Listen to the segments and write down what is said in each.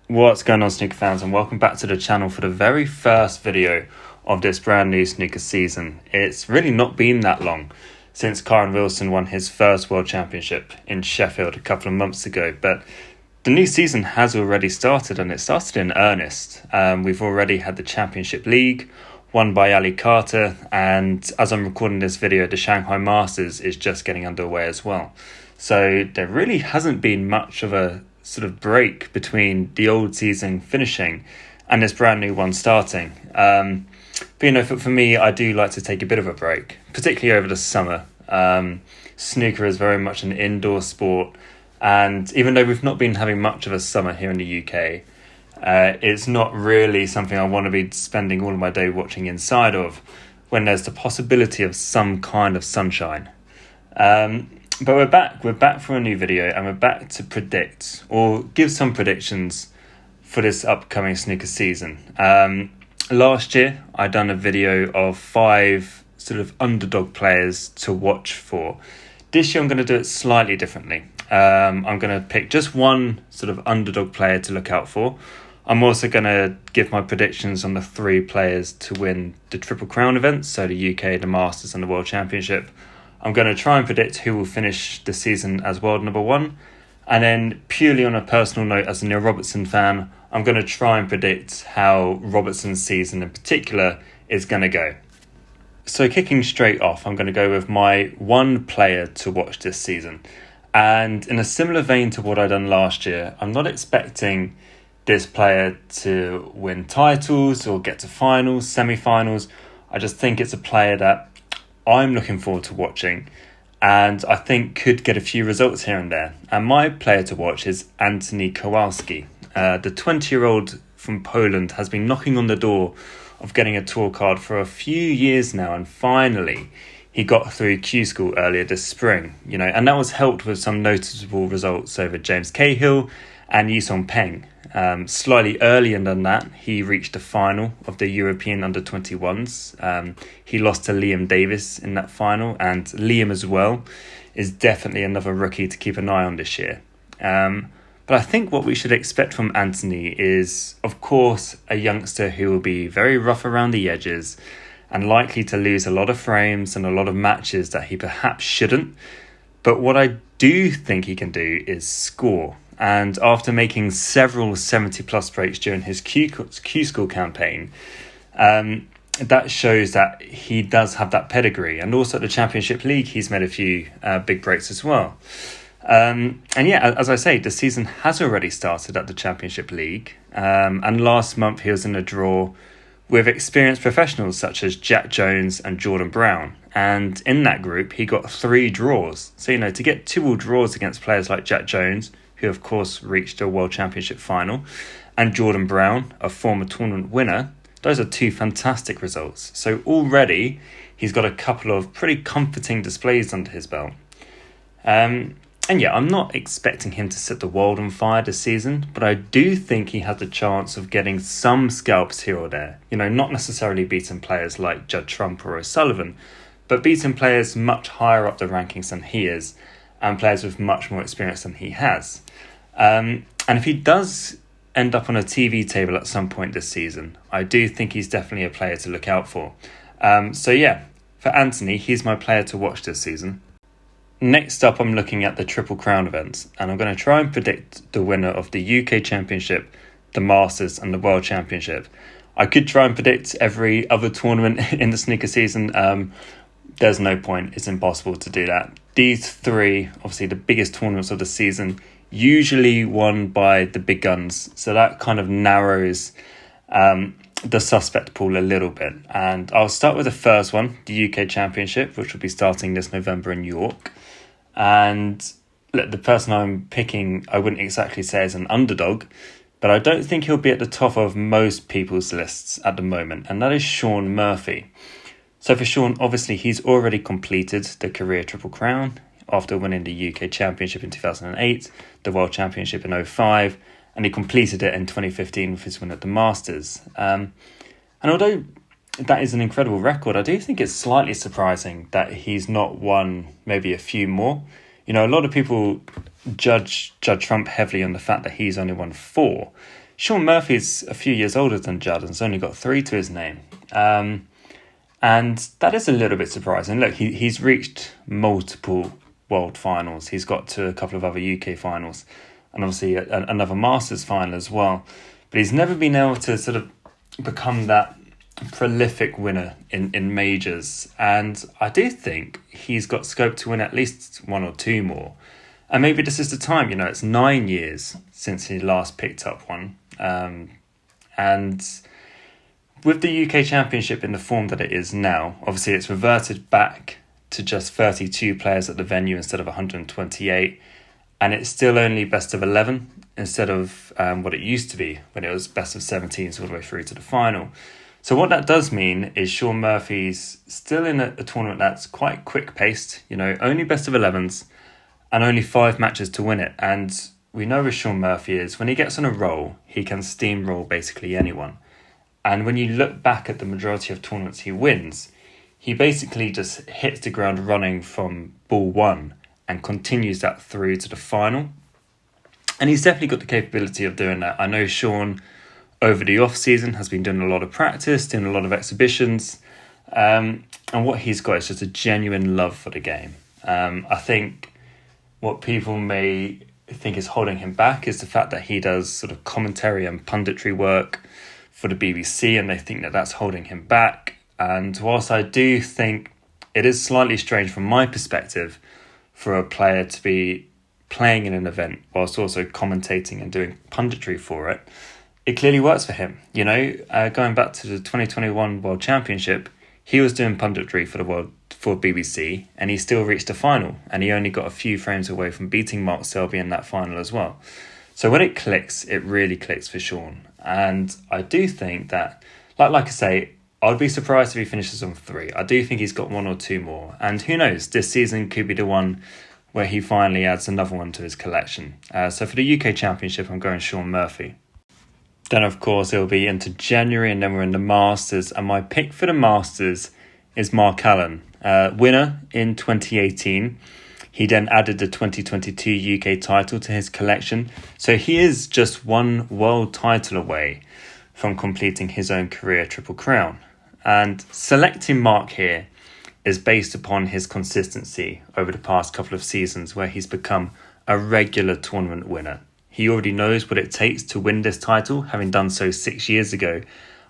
What's going on, snooker fans, and welcome back to the channel for the very first video of this brand new snooker season. It's really not been that long since Robertson won his first World Championship in Sheffield a couple of months ago, but the new season has already started, and it started in earnest. We've already had the Championship League won by Ali Carter, and as I'm recording this video, the Shanghai Masters is just getting underway as well. So there really hasn't been much of a sort of break between the old season finishing and this brand new one starting. But for me, I do like to take a bit of a break, particularly over the summer. Snooker is very much an indoor sport, and even though we've not been having much of a summer here in the UK, it's not really something I want to be spending all of my day watching inside of when there's the possibility of some kind of sunshine. But we're back for a new video, and we're back to predict or give some predictions for this upcoming snooker season. Last year, I done a video of 5 sort of underdog players to watch for. This year, I'm going to do it slightly differently. I'm going to pick just one sort of underdog player to look out for. I'm also going to give my predictions on the 3 players to win the Triple Crown events, so the UK, the Masters and the World Championship. I'm going to try and predict who will finish the season as world number 1. And then purely on a personal note, as a Robertson fan, I'm going to try and predict how Robertson's season in particular is going to go. So kicking straight off, I'm going to go with my one player to watch this season. And in a similar vein to what I done last year, I'm not expecting this player to win titles or get to finals, semi-finals. I just think it's a player that I'm looking forward to watching, and I think could get a few results here and there. And my player to watch is Anthony Kowalski. The 20-year-old from Poland has been knocking on the door of getting a tour card for a few years now, and finally he got through Q School earlier this spring, and that was helped with some noticeable results over James Cahill and Yisong Peng. Slightly earlier than that, he reached the final of the European Under-21s. He lost to Liam Davis in that final, and Liam as well is definitely another rookie to keep an eye on this year. But I think what we should expect from Anthony is, of course, a youngster who will be very rough around the edges and likely to lose a lot of frames and a lot of matches that he perhaps shouldn't. But what I do think he can do is score. And after making several 70-plus breaks during his Q School campaign, that shows that he does have that pedigree. And also at the Championship League, he's made a few big breaks as well. And yeah, as I say, the season has already started at the Championship League. And last month, he was in a draw with experienced professionals such as Jack Jones and Jordan Brown. And in that group, he got 3 draws. So, to get 2 draws against players like Jack Jones, who of course reached a World Championship final, and Jordan Brown, a former tournament winner, those are 2 fantastic results. So already he's got a couple of pretty comforting displays under his belt. And yeah, I'm not expecting him to set the world on fire this season, but I do think he has the chance of getting some scalps here or there. Not necessarily beating players like Judd Trump or O'Sullivan, but beating players much higher up the rankings than he is, and players with much more experience than he has. And if he does end up on a TV table at some point this season, I do think he's definitely a player to look out for. So yeah, for Anthony, he's my player to watch this season. Next up, I'm looking at the Triple Crown events, and I'm going to try and predict the winner of the UK Championship, the Masters and the World Championship. I could try and predict every other tournament in the snooker season. There's no point. It's impossible to do that. These 3, obviously the biggest tournaments of the season, usually won by the big guns. So that kind of narrows the suspect pool a little bit. And I'll start with the first one, the UK Championship, which will be starting this November in York. And look, the person I'm picking, I wouldn't exactly say is an underdog, but I don't think he'll be at the top of most people's lists at the moment. And that is Shaun Murphy. So for Shaun, obviously, he's already completed the career Triple Crown after winning the UK Championship in 2008, the World Championship in 2005, and he completed it in 2015 with his win at the Masters. And although that is an incredible record, I do think it's slightly surprising that he's not won maybe a few more. A lot of people judge Trump heavily on the fact that he's only won 4. Sean Murphy's a few years older than Judd and has only got 3 to his name. And that is a little bit surprising. Look, he's reached multiple World Finals. He's got to a couple of other UK finals and obviously another Masters final as well. But he's never been able to sort of become that prolific winner in majors. And I do think he's got scope to win at least 1 or 2 more. And maybe this is the time, it's 9 years since he last picked up one. And with the UK Championship in the form that it is now, obviously it's reverted back to just 32 players at the venue instead of 128. And it's still only best of 11 instead of what it used to be when it was best of 17s all the way through to the final. So what that does mean is Sean Murphy's still in a tournament that's quite quick-paced, only best of 11s and only 5 matches to win it. And we know where Sean Murphy is. When he gets on a roll, he can steamroll basically anyone. And when you look back at the majority of tournaments he wins, he basically just hits the ground running from ball 1 and continues that through to the final. And he's definitely got the capability of doing that. I know Sean, over the off-season, has been doing a lot of practice, doing a lot of exhibitions. And what he's got is just a genuine love for the game. I think what people may think is holding him back is the fact that he does sort of commentary and punditry work for the BBC, and they think that that's holding him back. And whilst I do think it is slightly strange from my perspective for a player to be playing in an event whilst also commentating and doing punditry for it, it clearly works for him. Going back to the 2021 World Championship, he was doing punditry for BBC, and he still reached the final, and he only got a few frames away from beating Mark Selby in that final as well. So when it clicks, it really clicks for Sean. And I do think that, like I say, I'd be surprised if he finishes on 3. I do think he's got 1 or 2 more. And who knows, this season could be the one where he finally adds another one to his collection. So for the UK Championship, I'm going Sean Murphy. Then, of course, it'll be into January, and then we're in the Masters. And my pick for the Masters is Mark Allen, winner in 2018. He then added the 2022 UK title to his collection. So he is just 1 world title away from completing his own career Triple Crown. And selecting Mark here is based upon his consistency over the past couple of seasons, where he's become a regular tournament winner. He already knows what it takes to win this title, having done so 6 years ago.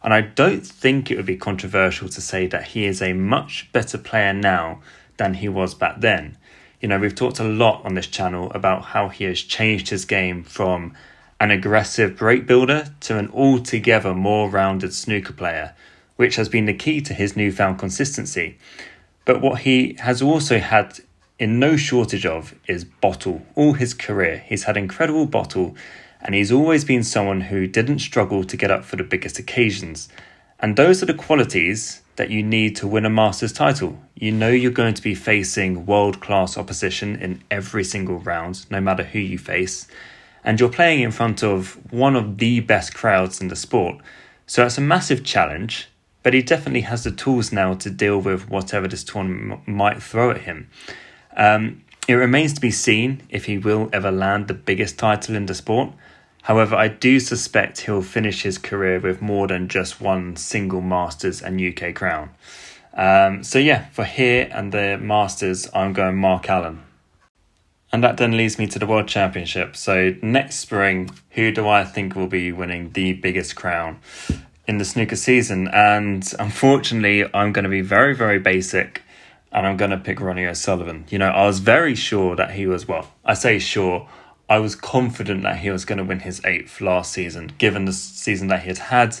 And I don't think it would be controversial to say that he is a much better player now than he was back then. We've talked a lot on this channel about how he has changed his game from an aggressive break builder to an altogether more rounded snooker player, which has been the key to his newfound consistency. But what he has also had in no shortage of is bottle. All his career, he's had incredible bottle, and he's always been someone who didn't struggle to get up for the biggest occasions. And those are the qualities that you need to win a Masters title. You're going to be facing world-class opposition in every single round, no matter who you face. And you're playing in front of one of the best crowds in the sport. So it's a massive challenge, but he definitely has the tools now to deal with whatever this tournament might throw at him. It remains to be seen if he will ever land the biggest title in the sport. However, I do suspect he'll finish his career with more than just 1 single Masters and UK crown. For here and the Masters, I'm going Mark Allen. And that then leads me to the World Championship. So next spring, who do I think will be winning the biggest crown in the snooker season? And unfortunately, I'm going to be very, very basic, and I'm going to pick Ronnie O'Sullivan. I was very sure that he was, I was confident that he was going to win his 8th last season, given the season that he had,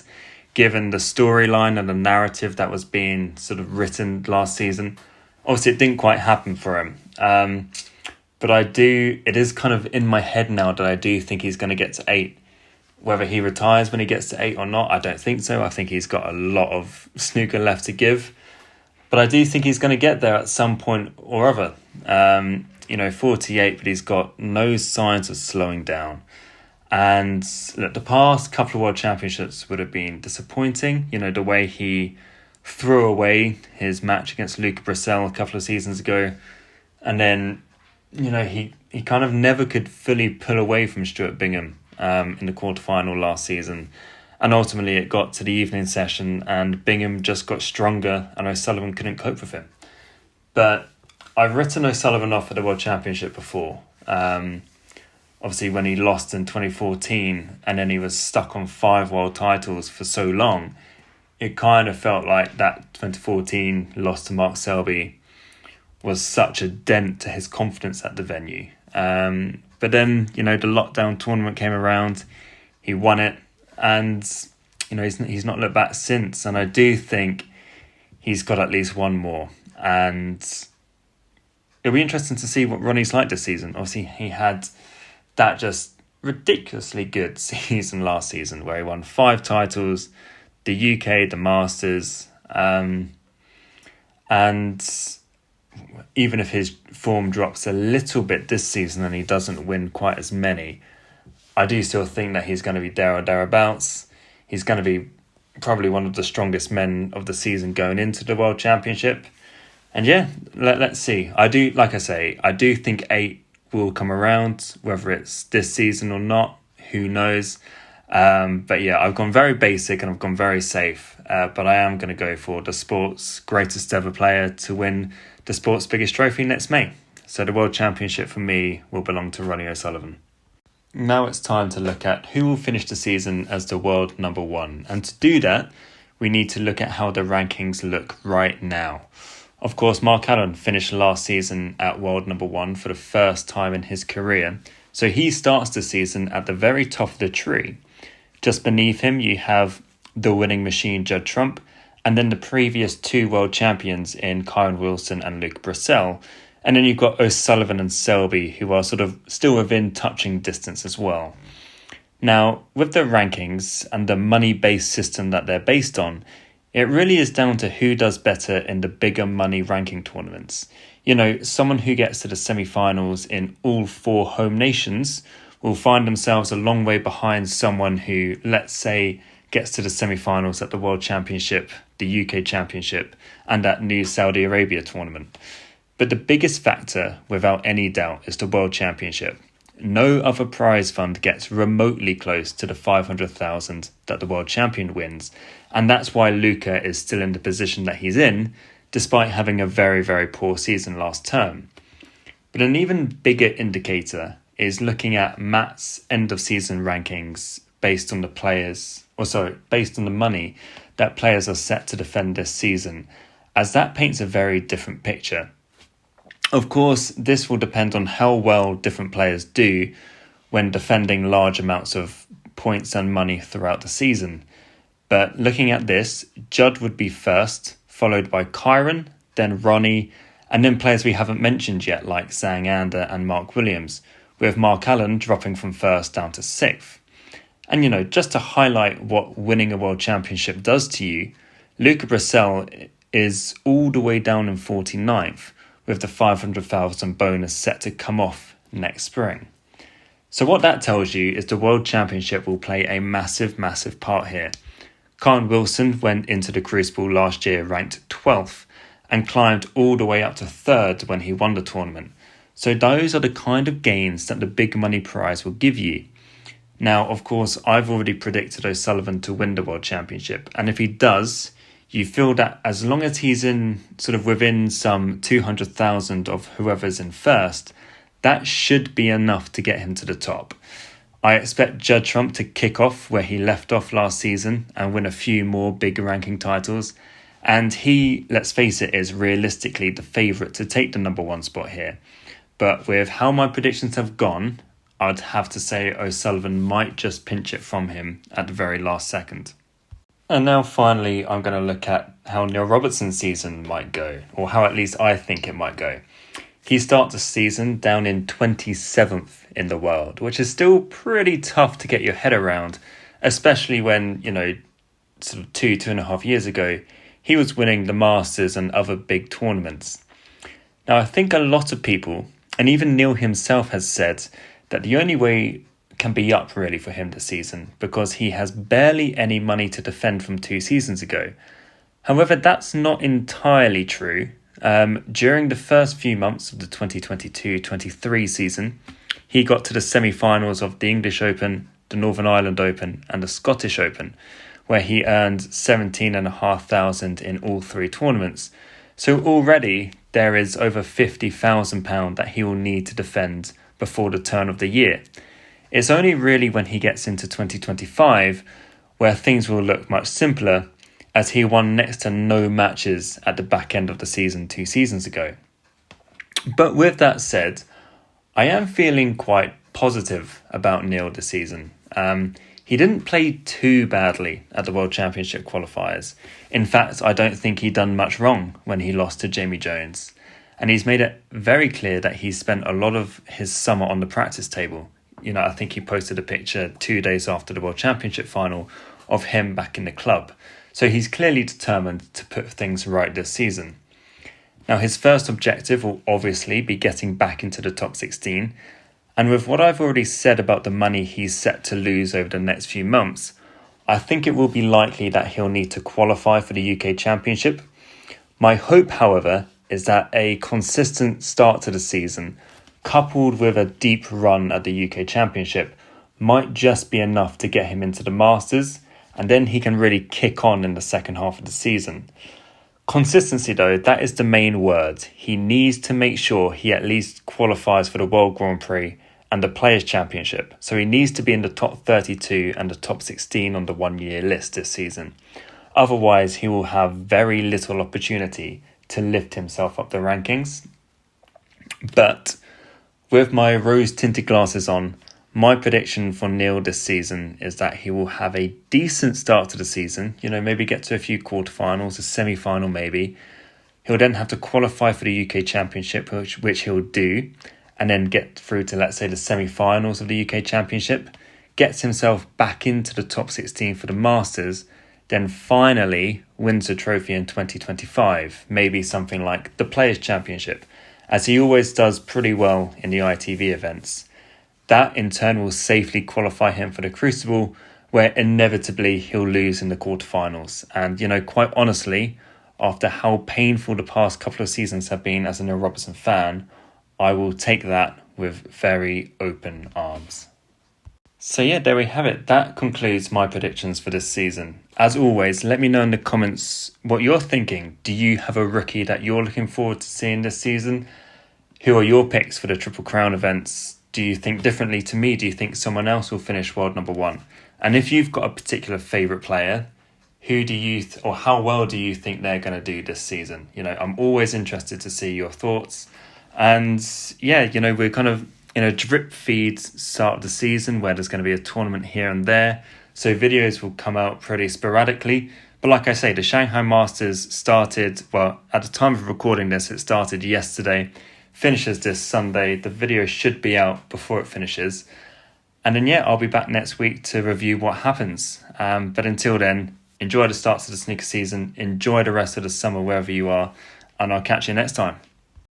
given the storyline and the narrative that was being sort of written last season. Obviously, it didn't quite happen for him. But it is kind of in my head now that I do think he's going to get to 8. Whether he retires when he gets to 8 or not, I don't think so. I think he's got a lot of snooker left to give. But I do think he's going to get there at some point or other. 48, but he's got no signs of slowing down. And look, the past couple of World Championships would have been disappointing. The way he threw away his match against Luca Brissell a couple of seasons ago. And then, he kind of never could fully pull away from Stuart Bingham in the quarterfinal last season. And ultimately it got to the evening session and Bingham just got stronger and O'Sullivan couldn't cope with him. But I've written O'Sullivan off at the World Championship before. Obviously when he lost in 2014 and then he was stuck on 5 world titles for so long, it kind of felt like that 2014 loss to Mark Selby was such a dent to his confidence at the venue. But then, the lockdown tournament came around, he won it, and, he's not looked back since. And I do think he's got at least one more. And it'll be interesting to see what Ronnie's like this season. Obviously, he had that just ridiculously good season last season where he won 5 titles, the UK, the Masters, and even if his form drops a little bit this season and he doesn't win quite as many, I do still think that he's going to be there or thereabouts. He's going to be probably one of the strongest men of the season going into the World Championship. And yeah, let's see. I do think 8 will come around, whether it's this season or not, who knows. But yeah, I've gone very basic and I've gone very safe. But I am going to go for the sport's greatest ever player to win the sport's biggest trophy next May. So the World Championship for me will belong to Ronnie O'Sullivan. Now it's time to look at who will finish the season as the world number 1. And to do that, we need to look at how the rankings look right now. Of course, Mark Allen finished last season at world number 1 for the first time in his career. So he starts the season at the very top of the tree. Just beneath him, you have the winning machine, Judd Trump, and then the previous 2 world champions in Kyron Wilson and Luke Brissell. And then you've got O'Sullivan and Selby, who are sort of still within touching distance as well. Now, with the rankings and the money-based system that they're based on, it really is down to who does better in the bigger money ranking tournaments. Someone who gets to the semi-finals in all 4 home nations will find themselves a long way behind someone who, let's say, gets to the semi-finals at the World Championship, the UK Championship, and that new Saudi Arabia tournament. But the biggest factor, without any doubt, is the World Championship. No other prize fund gets remotely close to the 500,000 that the world champion wins, and that's why Luca is still in the position that he's in, despite having a very, very poor season last term. But an even bigger indicator is looking at Matt's end of season rankings based on the money that players are set to defend this season, as that paints a very different picture. Of course, this will depend on how well different players do when defending large amounts of points and money throughout the season. But looking at this, Judd would be first, followed by Kyron, then Ronnie, and then players we haven't mentioned yet like Zhang Anda and Mark Williams, with Mark Allen dropping from first down to 6th. And just to highlight what winning a world championship does to you, Luca Brissell is all the way down in 49th, with the 500,000 bonus set to come off next spring. So what that tells you is the World Championship will play a massive, massive part here. Kyron Wilson went into the Crucible last year ranked 12th and climbed all the way up to 3rd when he won the tournament. So those are the kind of gains that the big money prize will give you. Now, of course, I've already predicted O'Sullivan to win the World Championship, and if he does, you feel that as long as he's in sort of within some 200,000 of whoever's in first, that should be enough to get him to the top. I expect Judd Trump to kick off where he left off last season and win a few more big ranking titles. And he, let's face it, is realistically the favourite to take the number 1 spot here. But with how my predictions have gone, I'd have to say O'Sullivan might just pinch it from him at the very last second. And now finally, I'm going to look at how Neil Robertson's season might go, or how at least I think it might go. He starts the season down in 27th in the world, which is still pretty tough to get your head around, especially when, sort of 2.5 years ago, he was winning the Masters and other big tournaments. Now, I think a lot of people, and even Neil himself has said, that the only way can be up really for him this season because he has barely any money to defend from 2 seasons ago. However, that's not entirely true. During the first few months of the 2022-23 season, he got to the semi-finals of the English Open, the Northern Ireland Open and the Scottish Open, where he earned £17,500 in all three tournaments. So already there is over £50,000 that he will need to defend before the turn of the year. It's only really when he gets into 2025 where things will look much simpler, as he won next to no matches at the back end of the season 2 seasons ago. But with that said, I am feeling quite positive about Neil this season. He didn't play too badly at the World Championship qualifiers. In fact, I don't think he'd done much wrong when he lost to Jamie Jones. And he's made it very clear that he spent a lot of his summer on the practice table. I think he posted a picture 2 days after the World Championship final of him back in the club. So he's clearly determined to put things right this season. Now, his first objective will obviously be getting back into the top 16. And with what I've already said about the money he's set to lose over the next few months, I think it will be likely that he'll need to qualify for the UK Championship. My hope, however, is that a consistent start to the season, coupled with a deep run at the UK Championship, might just be enough to get him into the Masters, and then he can really kick on in the second half of the season. Consistency, though, that is the main word. He needs to make sure he at least qualifies for the World Grand Prix and the Players' Championship. So he needs to be in the top 32 and the top 16 on the 1 year list this season. Otherwise, he will have very little opportunity to lift himself up the rankings. But with my rose-tinted glasses on, my prediction for Neil this season is that he will have a decent start to the season, maybe get to a few quarterfinals, a semi-final maybe. He'll then have to qualify for the UK Championship, which he'll do, and then get through to, let's say, the semi-finals of the UK Championship, gets himself back into the top 16 for the Masters, then finally wins a trophy in 2025, maybe something like the Players' Championship, as he always does pretty well in the ITV events. That in turn will safely qualify him for the Crucible, where inevitably he'll lose in the quarterfinals. And, quite honestly, after how painful the past couple of seasons have been as a Neil Robertson fan, I will take that with very open arms. So yeah, there we have it. That concludes my predictions for this season. As always, let me know in the comments what you're thinking. Do you have a rookie that you're looking forward to seeing this season? Who are your picks for the Triple Crown events? Do you think differently to me? Do you think someone else will finish world number one? And if you've got a particular favourite player, who do you or how well do you think they're going to do this season? I'm always interested to see your thoughts. And yeah, we're kind of in a drip feed start of the season where there's going to be a tournament here and there. So videos will come out pretty sporadically. But like I say, the Shanghai Masters started, well, at the time of recording this, it started yesterday. Finishes this Sunday. The video should be out before it finishes. And then, I'll be back next week to review what happens. But until then, enjoy the starts of the snooker season. Enjoy the rest of the summer wherever you are. And I'll catch you next time.